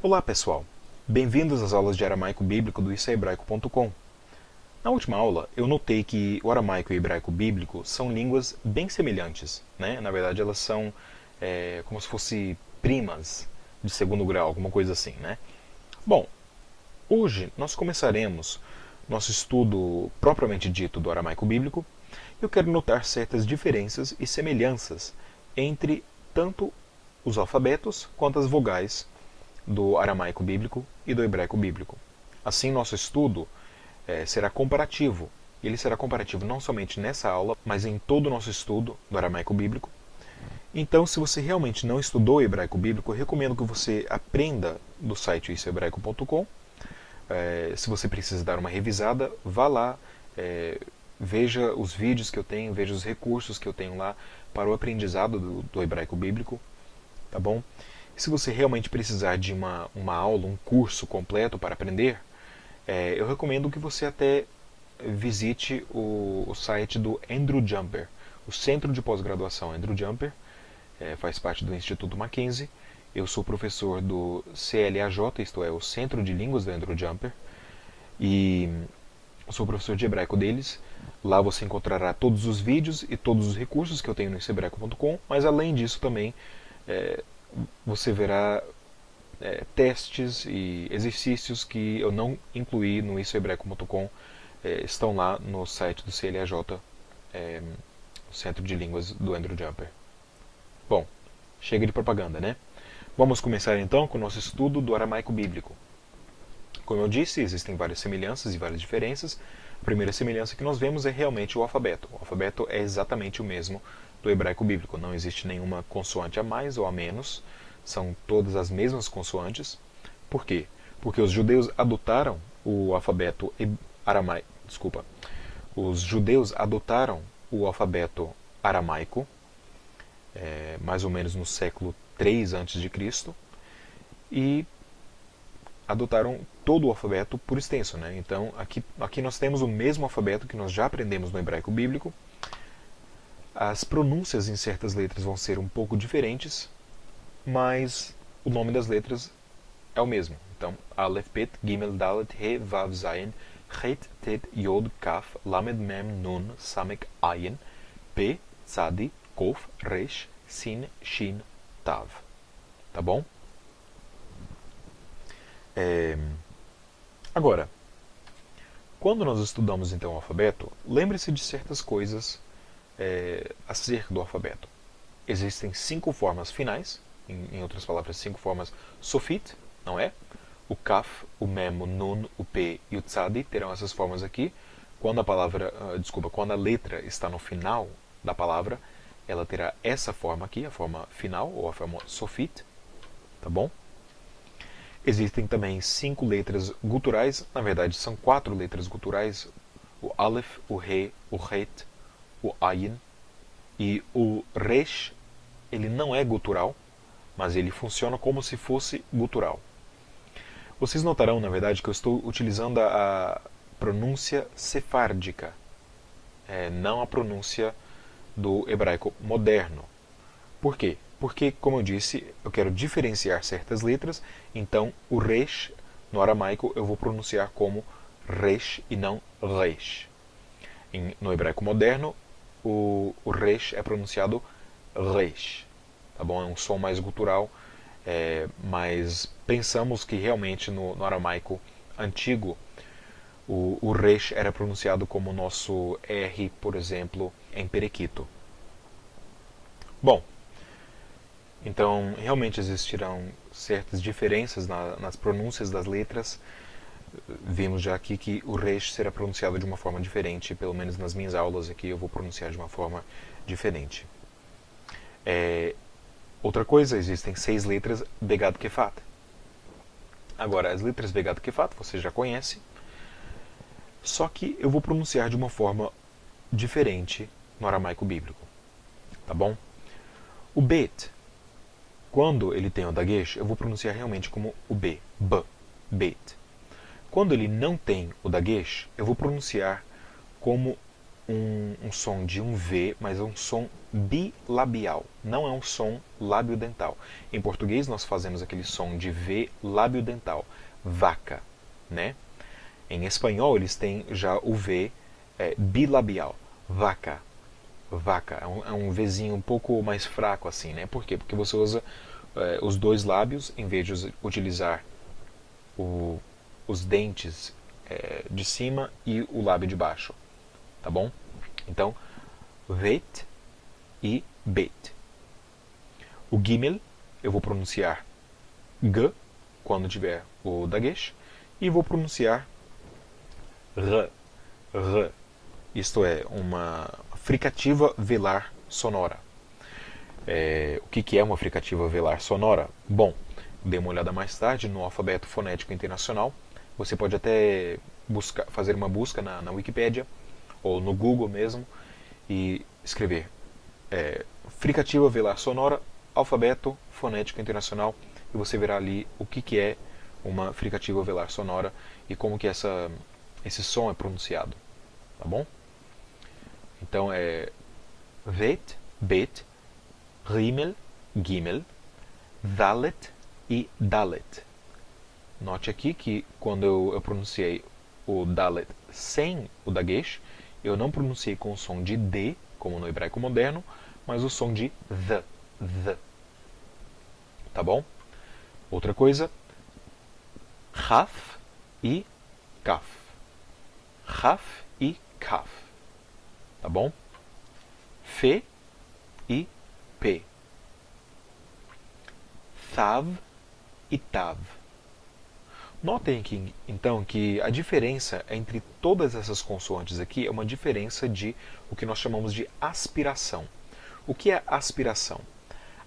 Olá pessoal, bem-vindos às aulas de aramaico bíblico do issahebraico.com. Na última aula eu notei que o aramaico e o hebraico bíblico são línguas bem semelhantes, né? Na verdade elas são como se fossem primas de segundo grau, alguma coisa assim, né? Bom, hoje nós começaremos nosso estudo propriamente dito do aramaico bíblico e eu quero notar certas diferenças e semelhanças entre tanto os alfabetos quanto as vogais do aramaico bíblico e do hebraico bíblico. Assim, nosso estudo será comparativo. Ele será comparativo não somente nessa aula, mas em todo o nosso estudo do aramaico bíblico. Então, se você realmente não estudou o hebraico bíblico, eu recomendo que você aprenda do site issahebraico.com. Se você precisa dar uma revisada, vá lá, veja os vídeos que eu tenho, veja os recursos que eu tenho lá para o aprendizado do hebraico bíblico, tá bom? Se você realmente precisar de uma aula, um curso completo para aprender, eu recomendo que você até visite o site do Andrew Jumper, o Centro de Pós-Graduação Andrew Jumper, faz parte do Instituto Mackenzie. Eu sou professor do CLAJ, isto é, o Centro de Línguas do Andrew Jumper, e sou professor de hebraico deles. Lá você encontrará todos os vídeos e todos os recursos que eu tenho no issahebraico.com, mas além disso também você verá testes e exercícios que eu não incluí no issahebraico.com, estão lá no site do CLAJ, o Centro de Línguas do Andrew Jumper. Bom, chega de propaganda, né? Vamos começar então com o nosso estudo do aramaico bíblico. Como eu disse, existem várias semelhanças e várias diferenças. A primeira semelhança que nós vemos é realmente o alfabeto. O alfabeto é exatamente o mesmo do hebraico bíblico. Não existe nenhuma consoante a mais ou a menos. São todas as mesmas consoantes. Por quê? Porque os judeus adotaram o alfabeto aramaico. Desculpa. Os judeus adotaram o alfabeto aramaico, mais ou menos no século 3 a.C., e adotaram todo o alfabeto por extenso, né? Então, aqui nós temos o mesmo alfabeto que nós já aprendemos no hebraico bíblico. As pronúncias em certas letras vão ser um pouco diferentes, mas o nome das letras é o mesmo. Então, Aleph, Bet, Gimel, Dalet, He, Vav, Zayin, Het, Tet, Yod, Kaf, Lamed, Mem, Nun, Samek, Ayin, Pe, Tzadi, Kof, Resh, Sin, Shin, Tav. Tá bom? Agora, quando nós estudamos então o alfabeto, lembre-se de certas coisas acerca do alfabeto. Existem 5 formas finais, em outras palavras, 5 formas sofit, não é? O kaf, o mem, o nun, o p e o tzadi terão essas formas aqui. Quando quando a letra está no final da palavra, ela terá essa forma aqui, a forma final, ou a forma sofit, tá bom? Existem também 5 letras guturais, na verdade são 4 letras guturais, o Aleph, o He, o Het, o Ayin, e o Resh, ele não é gutural, mas ele funciona como se fosse gutural. Vocês notarão, na verdade, que eu estou utilizando a pronúncia sefárdica, não a pronúncia do hebraico moderno. Por quê? Porque, como eu disse, eu quero diferenciar certas letras, então o resh, no aramaico, eu vou pronunciar como resh e não resh. No hebraico moderno, o resh é pronunciado resh. Tá bom? É um som mais gutural, mas pensamos que realmente no aramaico antigo, o resh era pronunciado como o nosso R, por exemplo, em periquito. Bom, então, realmente existirão certas diferenças nas pronúncias das letras. Vimos já aqui que o resh será pronunciado de uma forma diferente, pelo menos nas minhas aulas aqui eu vou pronunciar de uma forma diferente. Outra coisa, existem 6 letras Begad Kefat. Agora, as letras Begad Kefat você já conhece, só que eu vou pronunciar de uma forma diferente no aramaico bíblico. Tá bom? O Bet, quando ele tem o dagesh, eu vou pronunciar realmente como o B, Bet. Quando ele não tem o dagesh, eu vou pronunciar como um som de um V, mas é um som bilabial, não é um som lábio-dental. Em português nós fazemos aquele som de V lábio-dental, vaca, né? Em espanhol eles têm já o V bilabial, vaca, vaca. É um Vzinho um pouco mais fraco assim, né? Por quê? Porque você usa os dois lábios em vez de utilizar os dentes de cima e o lábio de baixo, tá bom? Então, vet e bet. O gimel eu vou pronunciar g quando tiver o dagesh e vou pronunciar r, r. Isto é uma fricativa velar sonora. O que é uma fricativa velar sonora? Bom, dê uma olhada mais tarde no Alfabeto Fonético Internacional. Você pode até fazer uma busca na Wikipédia ou no Google mesmo e escrever fricativa velar sonora, Alfabeto Fonético Internacional, e você verá ali o que é uma fricativa velar sonora e como que esse som é pronunciado, tá bom? Então é vet, bet, rimel, gimel, dalet e dalet. Note aqui que quando eu pronunciei o dalet sem o dagesh, eu não pronunciei com o som de D, como no hebraico moderno, mas o som de the. Tá bom? Outra coisa, Raf e Kaf. Raf e Kaf. Tá bom? Fe e P. Thav e Tav. Notem aqui, então, que a diferença entre todas essas consoantes aqui é uma diferença de o que nós chamamos de aspiração. O que é aspiração?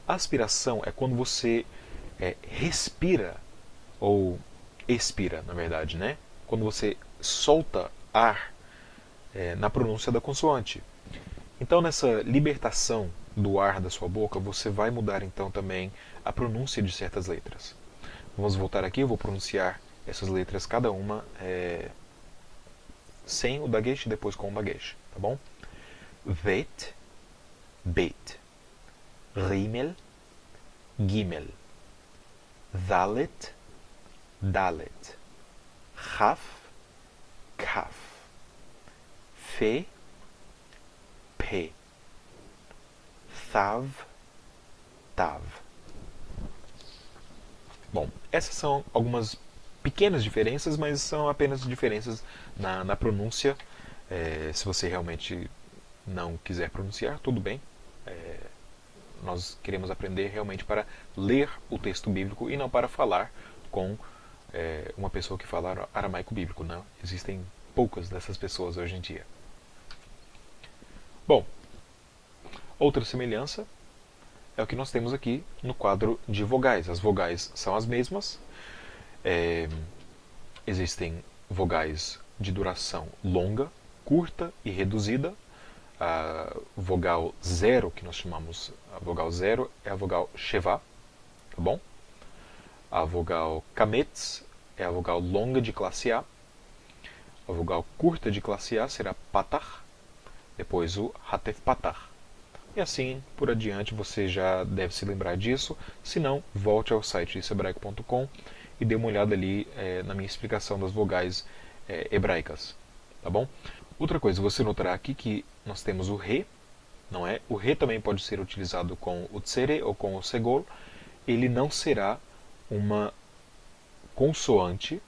Aspiração é quando você respira, ou expira, na verdade, né? Quando você solta ar na pronúncia da consoante. Então, nessa libertação do ar da sua boca, você vai mudar então também a pronúncia de certas letras. Vamos voltar aqui, eu vou pronunciar essas letras, cada uma sem o dagesh e depois com o dagesh, tá bom? Vet, bet, rimel, gimel, dalet, dalet, raf, kaf, fe, pe, thav, tav. Bom, essas são algumas pequenas diferenças, mas são apenas diferenças na pronúncia. Se você realmente não quiser pronunciar, tudo bem. Nós queremos aprender realmente para ler o texto bíblico e não para falar com uma pessoa que fala aramaico bíblico. Não? Existem poucas dessas pessoas hoje em dia. Bom, outra semelhança é o que nós temos aqui no quadro de vogais. As vogais são as mesmas. Existem vogais de duração longa, curta e reduzida. A vogal zero, que nós chamamos a vogal zero, é a vogal sheva, tá bom? A vogal kametz é a vogal longa de classe A. A vogal curta de classe A será patar, depois o hatef patar. E assim por adiante, você já deve se lembrar disso. Se não, volte ao site ishebraico.com e dê uma olhada ali na minha explicação das vogais hebraicas, tá bom? Outra coisa, você notará aqui que nós temos o re, não é? O re também pode ser utilizado com o tsere ou com o segol. Ele não será uma consoante,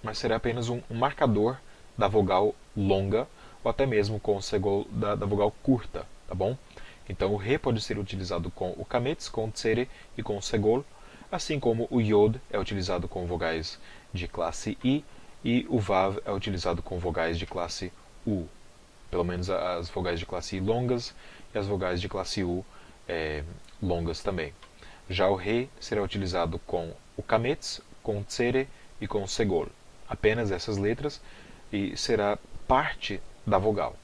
mas será apenas um marcador da vogal longa, ou até mesmo com o segol da vogal curta, tá bom? Então o re pode ser utilizado com o kametz, com o tsere e com o segol, assim como o yod é utilizado com vogais de classe I e o vav é utilizado com vogais de classe U. Pelo menos as vogais de classe I longas e as vogais de classe U longas também. Já o re será utilizado com o kametz, com o tsere e com o segol. Apenas essas letras e será parte da vogal,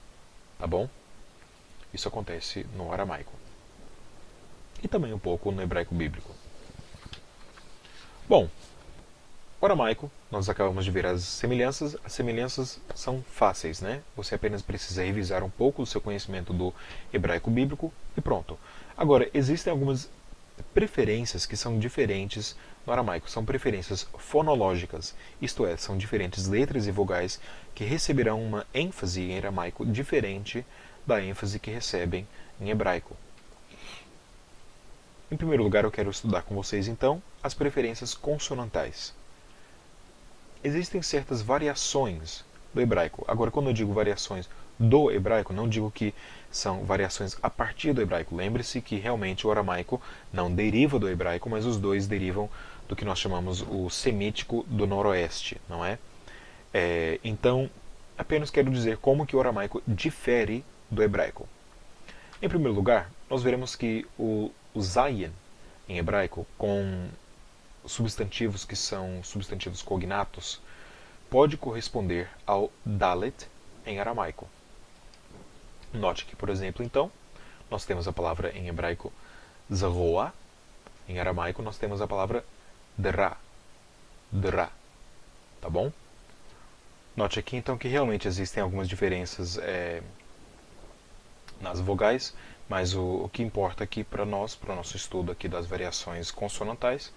tá bom? Isso acontece no aramaico. E também um pouco no hebraico bíblico. Bom, O aramaico, nós acabamos de ver as semelhanças são fáceis, né? Você apenas precisa revisar um pouco o seu conhecimento do hebraico bíblico e pronto. Agora, existem algumas preferências que são diferentes no aramaico, são preferências fonológicas, isto é, são diferentes letras e vogais que receberão uma ênfase em aramaico diferente da ênfase que recebem em hebraico. Em primeiro lugar, eu quero estudar com vocês então as preferências consonantais. Existem certas variações do hebraico. Agora, quando eu digo variações do hebraico, não digo que são variações a partir do hebraico. Lembre-se que realmente o aramaico não deriva do hebraico, mas os dois derivam do que nós chamamos o semítico do noroeste, não é? Então, apenas quero dizer como que o aramaico difere do hebraico. Em primeiro lugar, nós veremos que o zayin em hebraico, com substantivos que são substantivos cognatos, pode corresponder ao dalet em aramaico. Note que, por exemplo, então, nós temos a palavra em hebraico zaroa, em aramaico nós temos a palavra dra, tá bom? Note aqui então que realmente existem algumas diferenças nas vogais, mas o que importa aqui para nós, para o nosso estudo aqui das variações consonantais,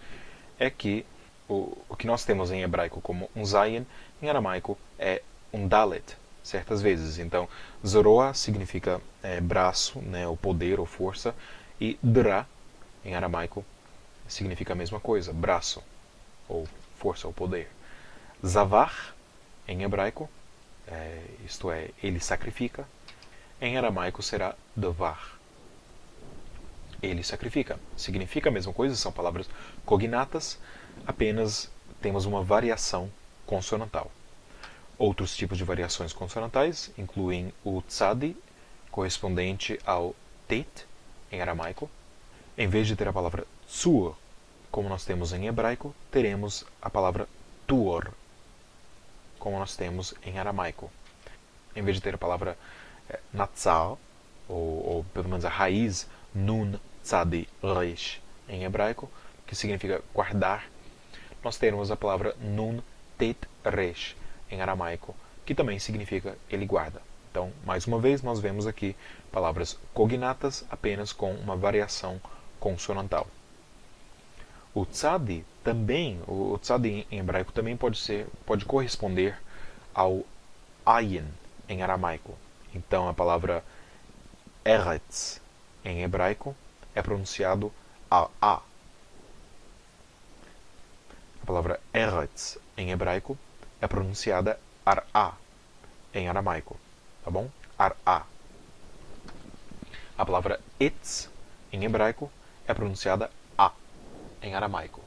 é que o que nós temos em hebraico como um zayin, em aramaico é um dalet, certas vezes. Então, zoroa significa braço, né, ou poder ou força, e dra, em aramaico, significa a mesma coisa, braço, ou força ou poder. Zavar, em hebraico, isto é, ele sacrifica, em aramaico será davar. Ele sacrifica. Significa a mesma coisa, são palavras cognatas, apenas temos uma variação consonantal. Outros tipos de variações consonantais incluem o tzadi, correspondente ao tet, em aramaico. Em vez de ter a palavra tsur, como nós temos em hebraico, teremos a palavra tuor, como nós temos em aramaico. Em vez de ter a palavra natsal, ou pelo menos a raiz nun tzadi resh em hebraico, que significa guardar, nós teremos a palavra nun tet resh em aramaico, que também significa ele guarda. Então, mais uma vez, nós vemos aqui palavras cognatas apenas com uma variação consonantal. O tzadi também, o tzadi em hebraico também pode corresponder ao ayin em aramaico. Então, a palavra eretz em hebraico é pronunciado a. A palavra eretz em hebraico é pronunciada ar-a em aramaico, tá bom? Ar-a. A palavra etz em hebraico é pronunciada a em aramaico.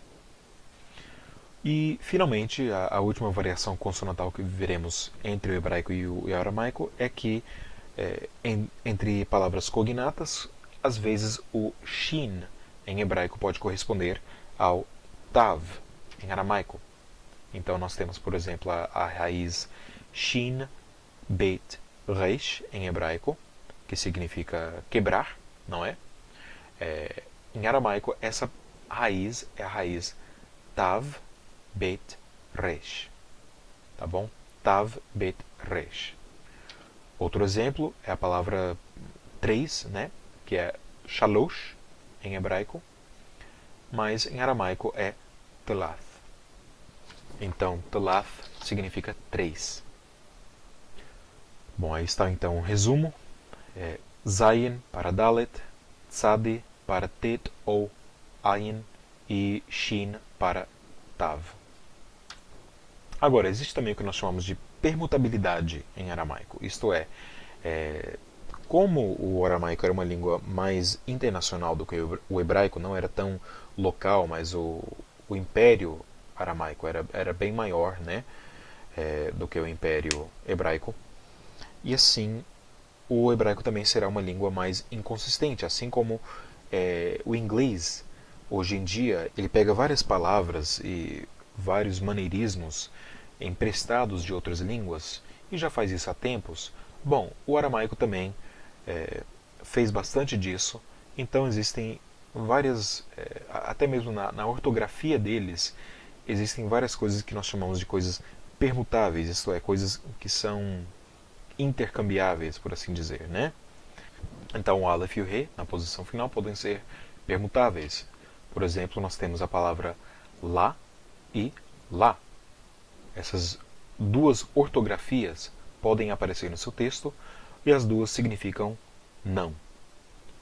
E, finalmente, a última variação consonantal que veremos entre o hebraico e o aramaico é que, entre palavras cognatas, às vezes o shin em hebraico pode corresponder ao tav em aramaico. Então nós temos, por exemplo, a raiz shin bet resh em hebraico, que significa quebrar, não é? Em aramaico, essa raiz é a raiz tav bet resh. Tá bom? Tav bet resh. Outro exemplo é a palavra 3, né? Que é shalosh em hebraico, mas em aramaico é telath. Então, telath significa 3. Bom, aí está então o resumo. Zayin para dalet, tzadi para tet ou ayin e shin para tav. Agora, existe também o que nós chamamos de permutabilidade em aramaico. Isto é, como o aramaico era uma língua mais internacional do que o hebraico, não era tão local, mas o império aramaico era bem maior, né, do que o império hebraico. E assim, o hebraico também será uma língua mais inconsistente, assim como o inglês, hoje em dia, ele pega várias palavras e vários maneirismos emprestados de outras línguas, e já faz isso há tempos. Bom, o aramaico também fez bastante disso, então existem várias, até mesmo na ortografia deles, existem várias coisas que nós chamamos de coisas permutáveis, isto é, coisas que são intercambiáveis, por assim dizer, né? Então o Aleph e o He, na posição final, podem ser permutáveis. Por exemplo, nós temos a palavra lá e lá. Essas duas ortografias podem aparecer no seu texto e as duas significam não.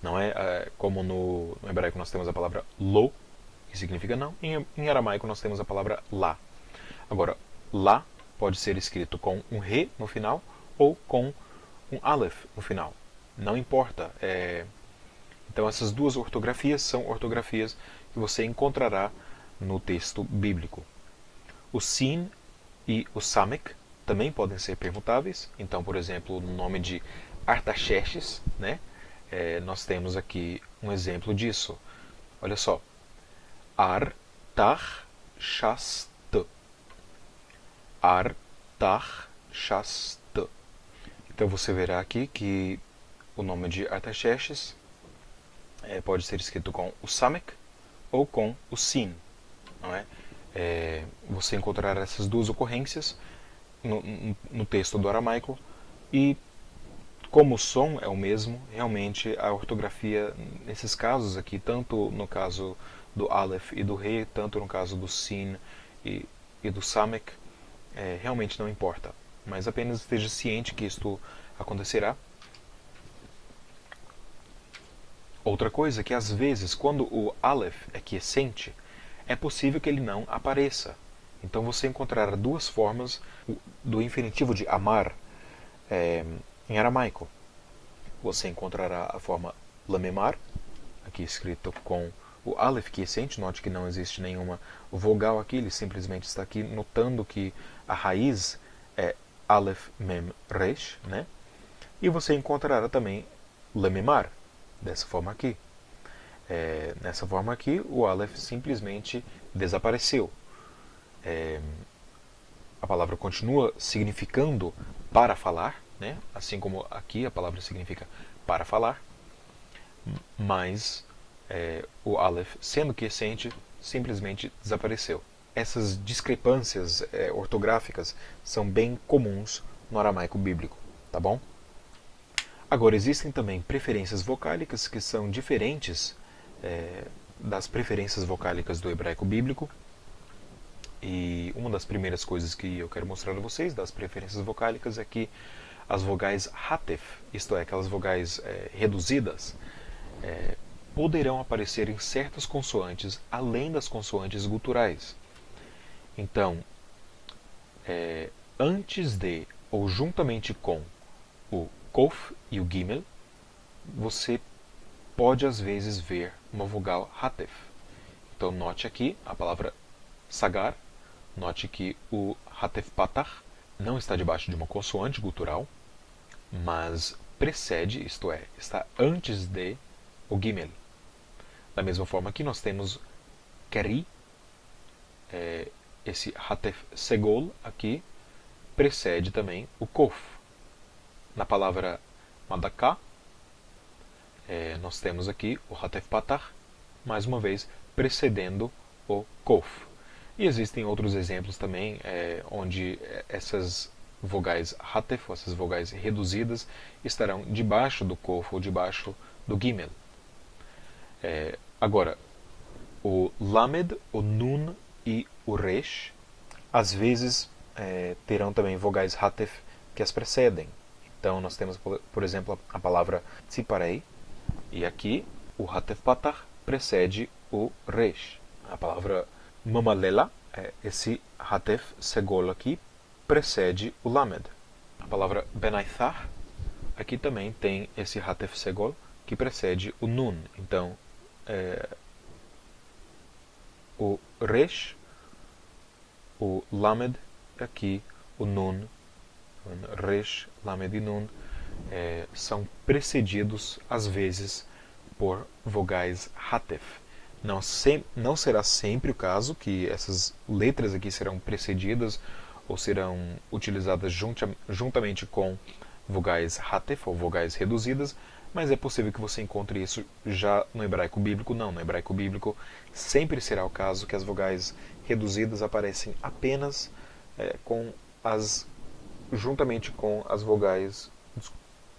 Não é como no hebraico nós temos a palavra lo, que significa não. Em aramaico nós temos a palavra lá. Agora, lá pode ser escrito com um He no final ou com um Aleph no final. Não importa. Então essas duas ortografias são ortografias que você encontrará no texto bíblico. O Sin e o Samek também podem ser permutáveis. Então, por exemplo, no nome de Artaxerxes, né? Nós temos aqui um exemplo disso. Olha só. Artaxast. Artaxast. Então você verá aqui que o nome de Artaxerxes pode ser escrito com o Samek ou com o Sin. Não é? Você encontrará essas duas ocorrências no texto do aramaico e como o som é o mesmo, realmente a ortografia nesses casos aqui, tanto no caso do Aleph e do He, tanto no caso do Sin e do Samek, realmente não importa. Mas apenas esteja ciente que isto acontecerá. Outra coisa é que às vezes, quando o Aleph é quiescente, é possível que ele não apareça. Então você encontrará duas formas do infinitivo de amar em aramaico. Você encontrará a forma lamemar, aqui escrito com o Aleph quiescente. Note que não existe nenhuma vogal aqui, ele simplesmente está aqui notando que a raiz é Aleph Mem Resh, né? E você encontrará também lamemar, dessa forma aqui. Nessa forma aqui, o Aleph simplesmente desapareceu. A palavra continua significando para falar, né? Assim como aqui a palavra significa para falar, mas o Aleph, sendo quiescente, simplesmente desapareceu. Essas discrepâncias ortográficas são bem comuns no aramaico bíblico, tá bom? Agora, existem também preferências vocálicas que são diferentes das preferências vocálicas do hebraico bíblico. E uma das primeiras coisas que eu quero mostrar a vocês das preferências vocálicas é que as vogais hatef, isto é, aquelas vogais reduzidas, poderão aparecer em certas consoantes além das consoantes guturais. Então, antes de ou juntamente com o Kof e o Gimel, você pode às vezes ver uma vogal hatef. Então note aqui a palavra sagar, note que o hatef patach não está debaixo de uma consoante gutural, mas precede, isto é, está antes de o Gimel. Da mesma forma que nós temos keri, esse hatef segol aqui precede também o kof. Na palavra madaká, nós temos aqui o hatef patach, mais uma vez precedendo o kof. E existem outros exemplos também onde essas vogais hatef, essas vogais reduzidas, estarão debaixo do kof ou debaixo do gimel. Agora, o lamed, o nun e o resh, às vezes terão também vogais hatef que as precedem. Então nós temos, por exemplo, a palavra tziparei, e aqui o hatef patach precede o resh. A palavra mamalela, esse hatef segol aqui precede o lamed. A palavra benaithar, aqui também tem esse hatef segol que precede o nun. Então, o resh, o lamed, aqui o nun, resh, lamed e nun, são precedidos às vezes por vogais hatef. Não será sempre o caso que essas letras aqui serão precedidas ou serão utilizadas juntamente com vogais hatef ou vogais reduzidas, mas é possível que você encontre isso já no hebraico bíblico. Não, no hebraico bíblico sempre será o caso que as vogais reduzidas aparecem apenas juntamente com as vogais,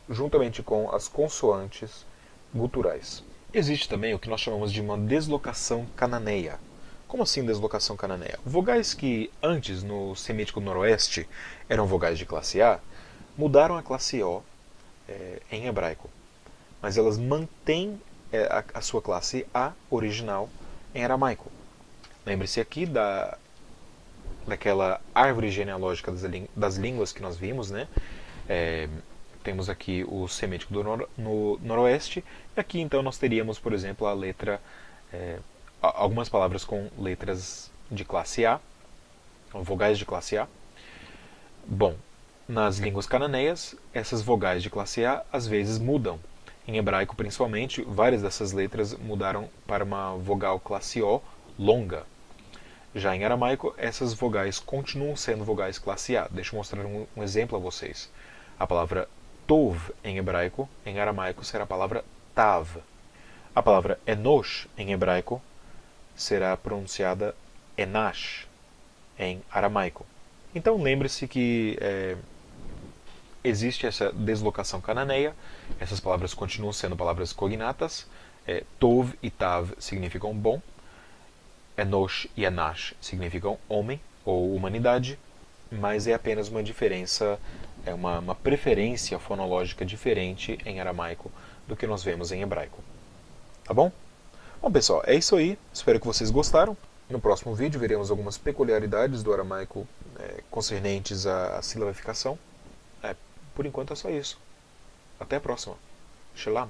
juntamente com as consoantes guturais. Existe também o que nós chamamos de uma deslocação cananeia. Como assim deslocação cananeia? Vogais que antes no semítico noroeste eram vogais de classe A, mudaram a classe O em hebraico. Mas elas mantêm a sua classe A original em aramaico. Lembre-se aqui daquela árvore genealógica das línguas que nós vimos, né? Temos aqui o semítico no noroeste, e aqui então nós teríamos, por exemplo, a letra, algumas palavras com letras de classe A, vogais de classe A. Bom, nas línguas cananeias, essas vogais de classe A às vezes mudam. Em hebraico, principalmente, várias dessas letras mudaram para uma vogal classe O longa. Já em aramaico, essas vogais continuam sendo vogais classe A. Deixa eu mostrar um exemplo a vocês. A palavra tov em hebraico, em aramaico será a palavra tav. A palavra enosh em hebraico será pronunciada enash em aramaico. Então lembre-se que existe essa deslocação cananeia, essas palavras continuam sendo palavras cognatas, tov e tav significam bom, enosh e enash significam homem ou humanidade, mas é apenas uma diferença, uma preferência fonológica diferente em aramaico do que nós vemos em hebraico. Tá bom? Bom, pessoal, é isso aí. Espero que vocês gostaram. No próximo vídeo veremos algumas peculiaridades do aramaico concernentes à silabificação. Por enquanto é só isso. Até a próxima. Shalom.